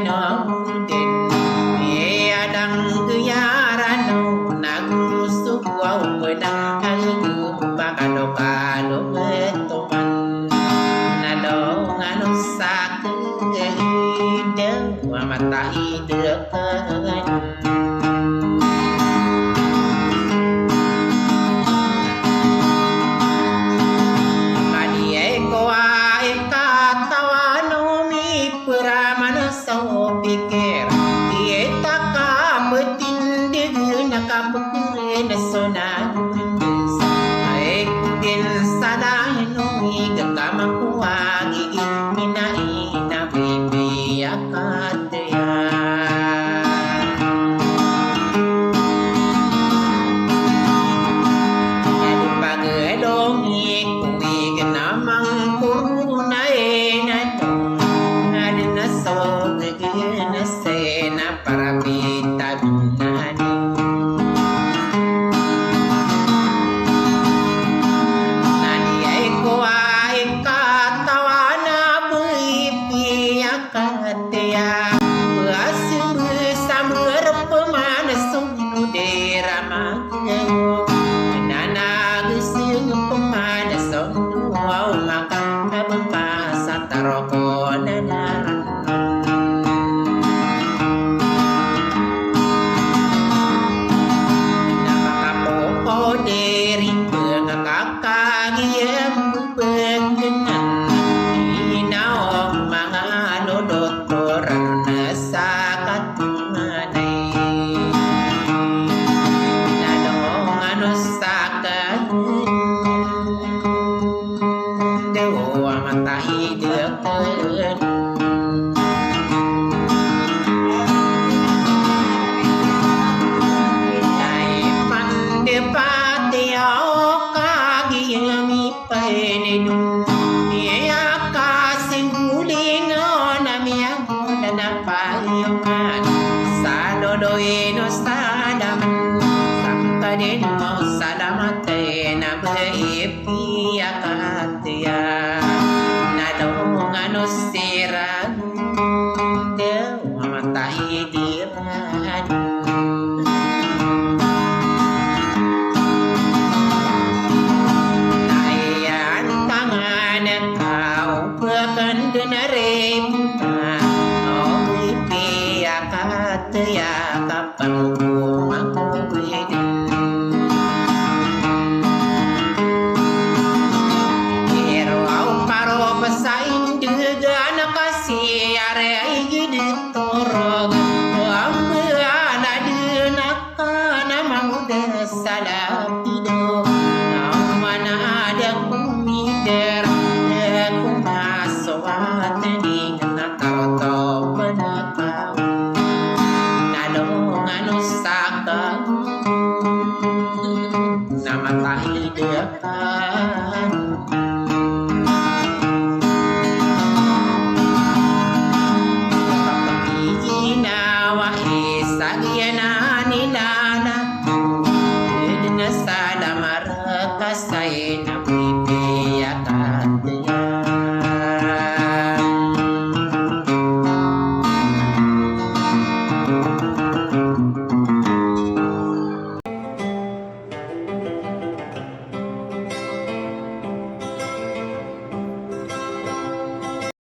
nangudin adang guyarano nagusto wow pedang ayu bakado kado betoman nadong anu sakeude mata hideun pikir kita kametin dengan kapukure nasona aik din sadang nungi gakamaku agi minai na bibi akadya adu pagedongi kuwi genamang kurunai natong adina so sena para pita binani nani eko ai katawana bibi akatea asu samur pemanasun derama nana gesung pemanasun wow maka abang taroko nana dari pengakak yang berkenan inaong mga doktoran nasakat manay nadong ano sakat dewa mata hideun Doino sadam sampai no salamate na bepi akatia nadong anu siran dewa mata hidiran nayan tangan kau pekan denare ya kapan aku bidin kiro au paro pesaing dengan kasih area gede torog ambil ada denaka nama udah salah